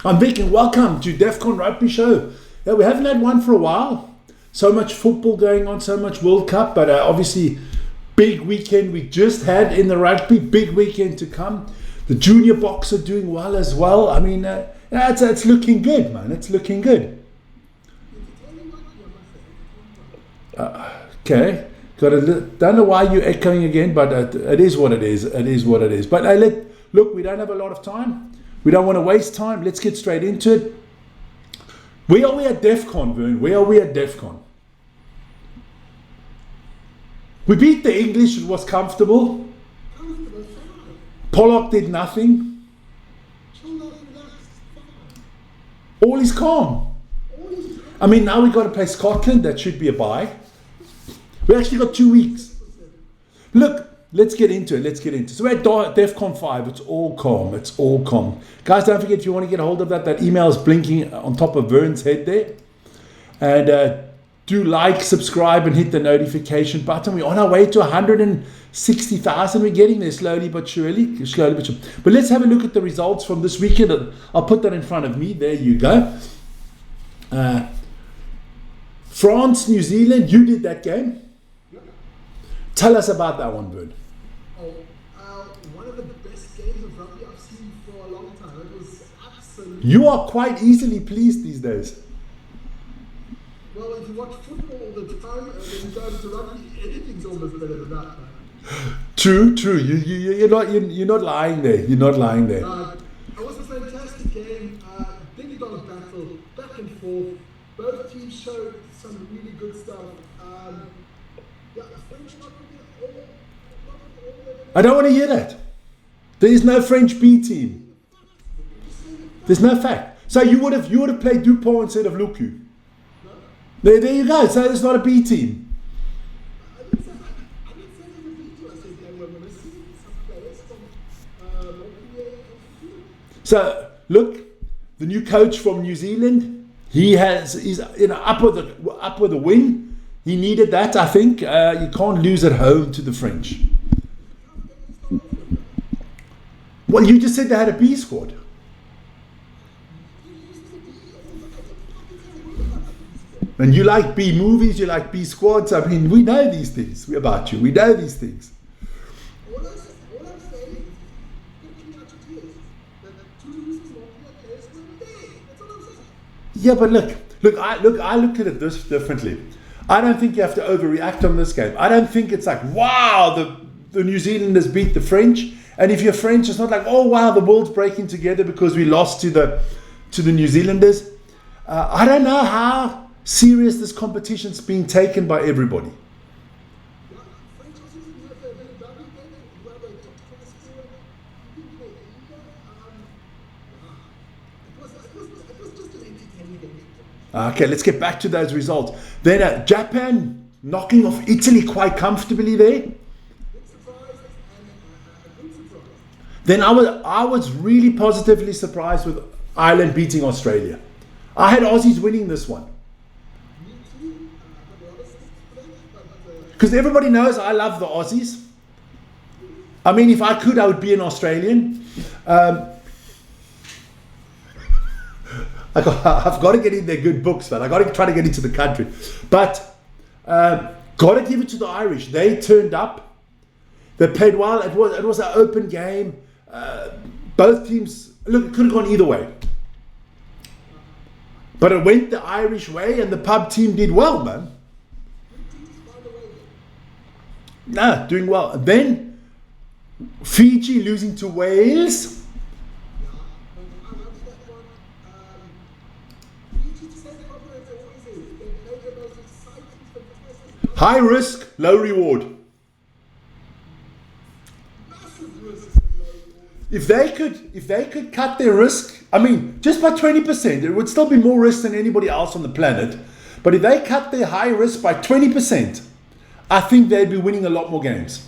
I'm Vic and welcome to Defcon Rugby Show. Yeah, we haven't had one for a while. So much football going on, so much World Cup, but obviously big weekend we just had in the rugby, big weekend to come. The junior box are doing well as well. I mean, it's looking good, man. It's looking good. Okay. Don't know why you're echoing again, but it is what it is. It is what it is. But look, we don't have a lot of time. We don't want to waste time. Let's get straight into it. Where are we at Defcon, Vern? Where are we at Defcon? We beat the English. It was comfortable. Pollock did nothing. All is calm. I mean, now we've got to play Scotland. That should be a bye. We actually got 2 weeks. Look, let's get into it. So we're at Defcon 5. It's all calm. It's all calm. Guys, don't forget, if you want to get a hold of that email is blinking on top of Vern's head there. And do like, subscribe, and hit the notification button. We're on our way to 160,000. We're getting there slowly but surely. But let's have a look at the results from this weekend. I'll put that in front of me. There you go. France, New Zealand, you did that game. Tell us about that one, Vern. One of the best games of rugby I've seen for a long time. It was absolutely... You are quite easily pleased these days. Well, if you watch football all the time and then you go into rugby, anything's almost better than that, man. True. You're not lying there. You're not lying there. It was a fantastic game. Big dog battle, back and forth. Both teams showed some really good stuff. I don't want to hear that. There is no French B team. There's no fact. So you would have played Dupont instead of Luku. There you go. So it's not a B team. So look, the new coach from New Zealand, he's up with a win. He needed that, I think. You can't lose at home to the French. Well, you just said they had a B squad. And you like B movies, you like B squads. I mean, we know these things about you. We know these things. Yeah, but look, I looked at it this differently. I don't think you have to overreact on this game. I don't think it's like, wow, the New Zealanders beat the French. And if you're French, it's not like, oh wow, the world's breaking together because we lost to the New Zealanders. I don't know how serious this competition's being taken by everybody. Okay, let's get back to those results. Then Japan knocking off Italy quite comfortably there. Then I was really positively surprised with Ireland beating Australia. I had Aussies winning this one. Because everybody knows I love the Aussies. I mean, if I could, I would be an Australian. I've got to get in their good books, man. I've got to try to get into the country. But got to give it to the Irish. They turned up. They played well. It was an open game. Both teams, look, it could have gone either way. But it went the Irish way and the pub team did well, man. No, doing well. And then Fiji losing to Wales. High risk, low reward. If they could cut their risk, I mean, just by 20%, it would still be more risk than anybody else on the planet. But if they cut their high risk by 20%, I think they'd be winning a lot more games.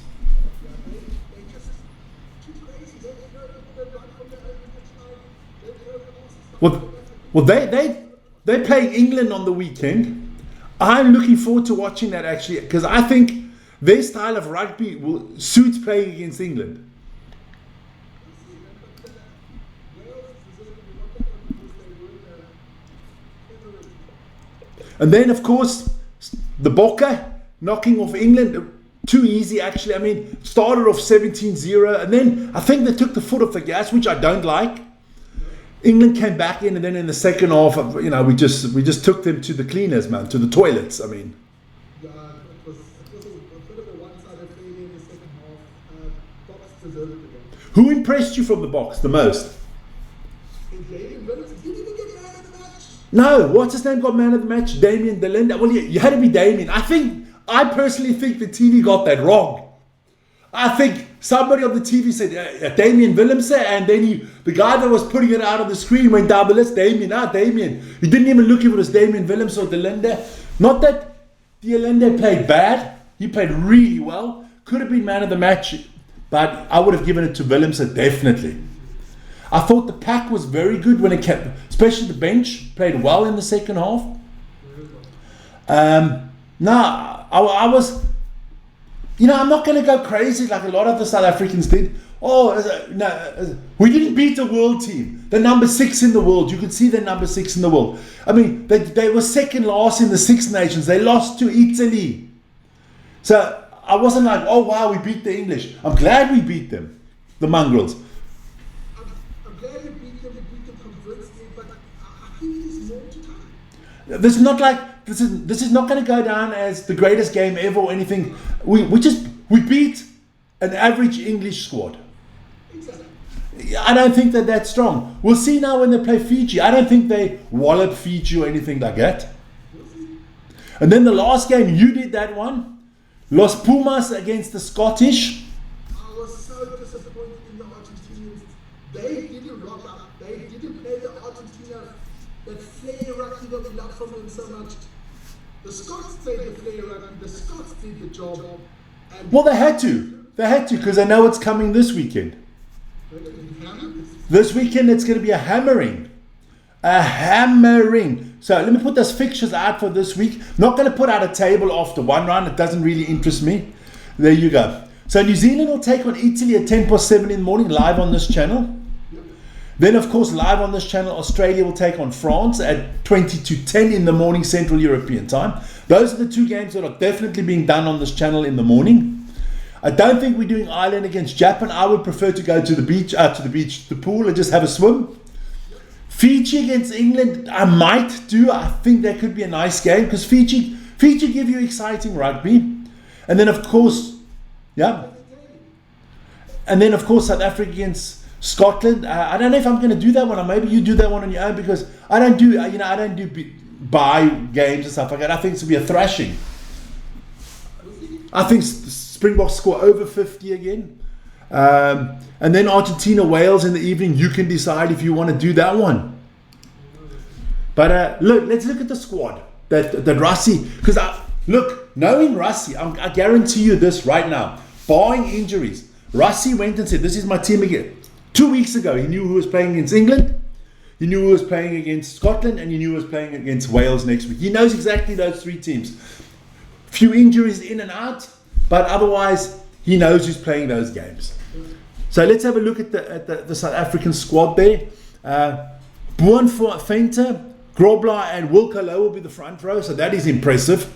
Well, they're playing England on the weekend. I'm looking forward to watching that actually, because I think their style of rugby suits playing against England. And then, of course, the Bokke knocking off England. Too easy, actually. I mean, started off 17-0, and then I think they took the foot off the gas, which I don't like. England came back in, and then in the second half, you know, we just took them to the cleaners, man, to the toilets. I mean, yeah, it was a bit of a one-sided failure in the second half. Box deserved it again. who impressed you from the box the most? Did he even get man of the match? No, what's his name got man of the match? Damien Delinda. Well, you had to be Damien. I personally think the TV got that wrong. I think somebody on the TV said Damien Willemse, and then the guy that was putting it out on the screen went down the list, Damien. He didn't even look if it was Damien Willemse or Delinda. Not that Delinda played bad. He played really well. Could have been man of the match, but I would have given it to Willemse, definitely. I thought the pack was very good when it kept, especially the bench, played well in the second half. I was, you know, I'm not going to go crazy like a lot of the South Africans did. We didn't beat a world team. They're number 6 in the world. You could see they're number 6 in the world. I mean, they were second last in the Six Nations. They lost to Italy. So I wasn't like, oh wow, we beat the English. I'm glad we beat them, the mongrels. I'm glad we beat them convincingly, but I think there's more to come. This is not like this is not going to go down as the greatest game ever or anything. We beat an average English squad. Exactly. I don't think that that's strong. We'll see now when they play Fiji. I don't think they wallop Fiji or anything like that. And then the last game, you did that one. Los Pumas against the Scottish. I was so disappointed in the Argentinians. They didn't rock up. They didn't play the Argentina, that flair rugby that we love from them so much. The Scots played the flair rugby. The Scots did the job. And Well, they had to. They had to because they know it's coming this weekend. This weekend it's going to be a hammering. A hammering. So let me put those fixtures out for this week. Not going to put out a table after one round. It doesn't really interest me. There you go. So New Zealand will take on Italy at 7:10 in the morning, live on this channel. Then, of course, live on this channel, Australia will take on France at 10:20 in the morning, Central European time. Those are the two games that are definitely being done on this channel in the morning. I don't think we're doing Ireland against Japan. I would prefer to go to the pool, and just have a swim. Fiji against England, I might do. I think that could be a nice game because Fiji give you exciting rugby. And then, of course, South Africa against Scotland. I don't know if I'm going to do that one, or maybe you do that one on your own, because I don't do buy games and stuff like that. I think it's going to be a thrashing. I think Springboks score over 50 again. And then Argentina, Wales in the evening. You can decide if you want to do that one. But let's look at the squad that Rassie, because knowing Rassie, I guarantee you this right now, barring injuries, Rassie went and said, "This is my team again." 2 weeks ago, he knew who was playing against England, he knew who was playing against Scotland, and he knew who was playing against Wales next week. He knows exactly those three teams. Few injuries in and out, but otherwise he knows who's playing those games. So let's have a look at the South African squad there. Bourne Fenter, Grobler and Wilco Low will be the front row, so that is impressive.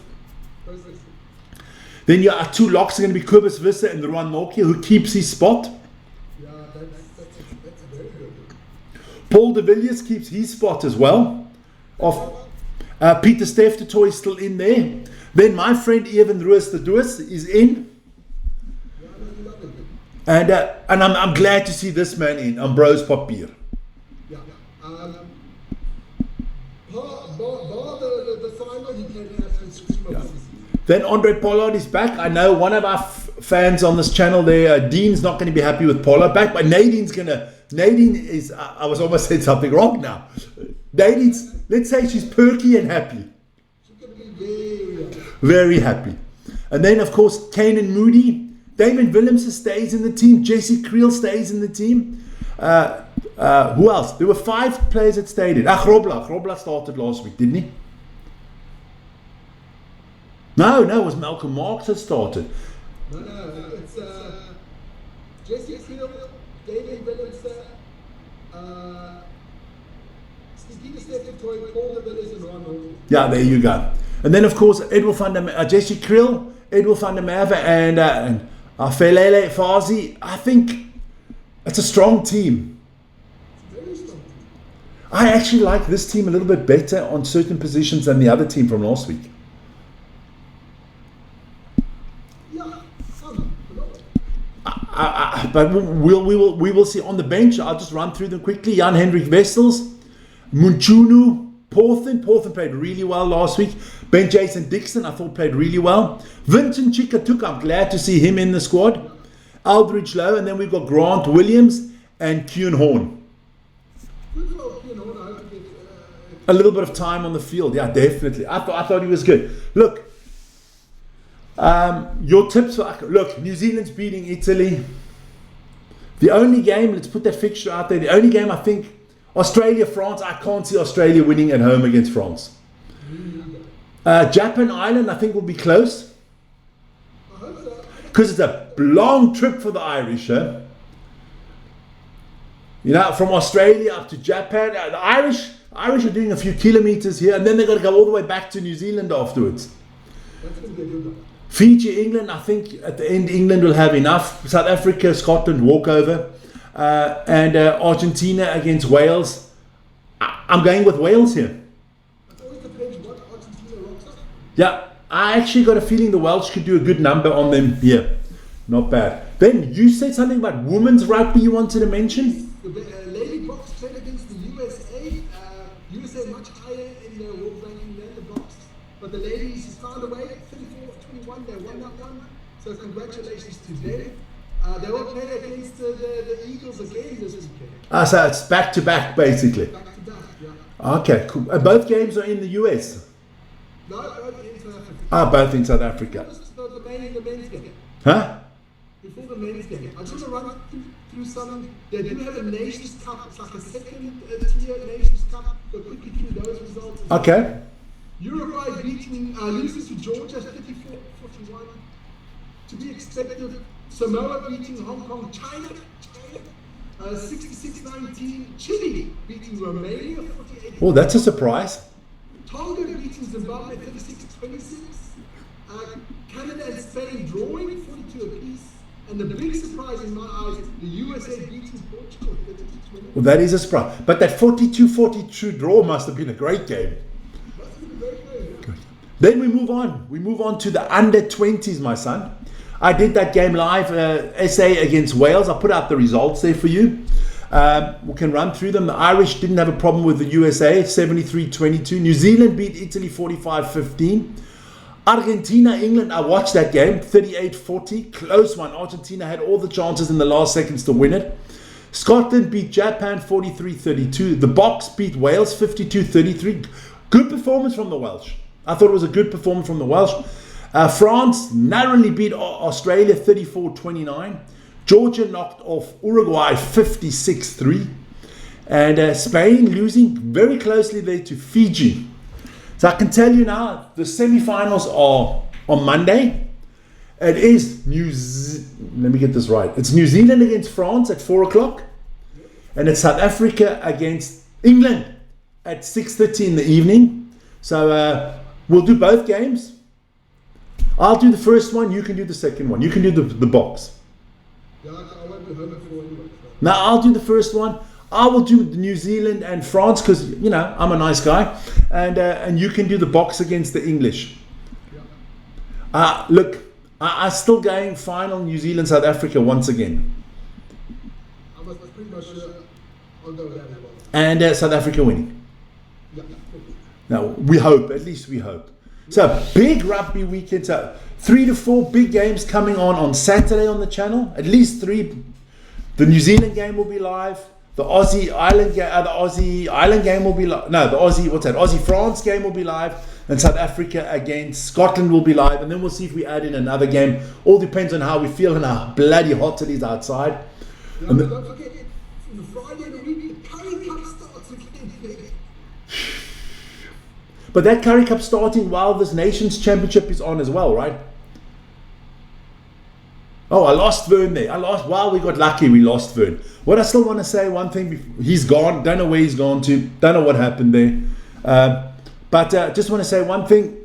Then your two locks are going to be Kobus Visser and Ruan Nokia, who keeps his spot. Yeah, that's very good. Paul de Villiers keeps his spot as well. Peter Steftertoy is still in there. Then my friend Evan Ruiz de Doos is in. And I'm glad to see this man in, Ambrose Papier. Yeah. The final, he can have scream. Then Andre Pollard is back. I know one of our fans on this channel there, Dean's not going to be happy with Pollard back, but Nadine is, I was almost saying something wrong now. Nadine's, let's say she's perky and happy. She can be very happy. Very happy. And then, of course, Kane and Moody. Damon Willemse stays in the team. Jesse Creel stays in the team. Who else? There were 5 players that stayed in. Grobler started last week, didn't he? No, it was Malcolm Marks that started. No, it's Jesse Creel, Damon Willemse, Peter Steph Victoria, Paul de Villiers and Ron Hall. Yeah, there you go. And then, of course, Edwin van der Jesse Kriel, Edwin van der Merwe, and Felele Fazi. I think it's a strong team. Very strong. I actually like this team a little bit better on certain positions than the other team from last week. Yeah, But we will see on the bench. I'll just run through them quickly. Jan Hendrik Wessels, Munchunu, Porthen. Porthen played really well last week. Ben Jason Dixon, I thought, played really well. Vincent Chikatuk, I'm glad to see him in the squad. Aldridge Lowe, and then we've got Grant Williams and Kuhn Horn. A little bit of time on the field, yeah, definitely. I thought he was good. Look, your tips for New Zealand's beating Italy. The only game, let's put that fixture out there. The only game I think Australia, France. I can't see Australia winning at home against France. Japan, Ireland, I think will be close because it's a long trip for the Irish. You know, from Australia up to Japan. The Irish are doing a few kilometers here, and then they've got to go all the way back to New Zealand afterwards. That's going to be a good one. Fiji, England, I think at the end England will have enough. South Africa, Scotland, walkover. And Argentina against Wales. I'm going with Wales here. It always depends what Argentina rocks up. Yeah, I actually got a feeling the Welsh could do a good number on them here. Not bad. Ben, you said something about women's rugby you wanted to mention? The Lady Box played against the USA. USA much higher in their world ranking than the Box. But the ladies found a way. 34-21, they won that one. So congratulations to them. They will play against the Eagles again this weekend. So it's back to back, basically. Back to back, yeah. Okay, cool. Both games are in the US? No, both in South Africa. Both in South Africa. The men's game. Huh? Before the men's game. I just want to run through some. They do have a Nations Cup. It's like a second tier Nations Cup. Go quickly through those results. Okay. Uruguay losing to Georgia 34-41. To be expected. Samoa beating Hong Kong, China 66-19. Chile beating Romania 48. Oh, that's a surprise. Tonga beating Zimbabwe 36-26. Canada and Spain drawing 42 apiece. And the big surprise in my eyes, the USA beating Portugal 32-20. Well, that is a surprise. But that 42-42 draw must have been a great game. Must have been a great game. Good. Then we move on. We move on to the under-20s, my son. I did that game live, SA against Wales. I put out the results there for you. We can run through them. The Irish didn't have a problem with the USA, 73-22. New Zealand beat Italy 45-15. Argentina, England, I watched that game, 38-40. Close one. Argentina had all the chances in the last seconds to win it. Scotland beat Japan 43-32. The Box beat Wales 52-33. Good performance from the Welsh. I thought it was a good performance from the Welsh. France narrowly beat Australia 34-29. Georgia knocked off Uruguay 56-3. And Spain losing very closely there to Fiji. So I can tell you now, the semi-finals are on Monday. It is let me get this right. It's New Zealand against France at 4 o'clock. And it's South Africa against England at 6:30 in the evening. So we'll do both games. I'll do the first one, you can do the second one. You can do the box. Yeah, I won't be home at 4 anyway. Now I'll do the first one. I will do New Zealand and France because, you know, I'm a nice guy. And you can do the box against the English. Yeah. Look, I'm still going final New Zealand, South Africa once again. I'm pretty much sure I'll go with that as well. And South Africa winning. Yeah. Now, we hope, at least we hope. So, big rugby weekend. So, 3 to 4 big games coming on Saturday on the channel. At least 3. The New Zealand game will be live. The Aussie Island game will be live. No, the Aussie France game will be live. And South Africa against Scotland will be live. And then we'll see if we add in another game. All depends on how we feel and how bloody hot it is outside. Yeah, but don't forget, from the Friday of the week, the Curry Cup starts again. But that Curry Cup starting while this Nations Championship is on as well, right? Oh, I lost Vern there. Wow, we got lucky. We lost Vern. What I still want to say, one thing, he's gone. Don't know where he's gone to. Don't know what happened there. But just want to say one thing.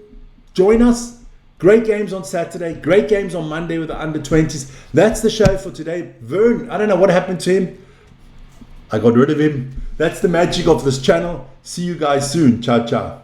Join us. Great games on Saturday. Great games on Monday with the under-20s. That's the show for today. Vern, I don't know what happened to him. I got rid of him. That's the magic of this channel. See you guys soon. Ciao, ciao.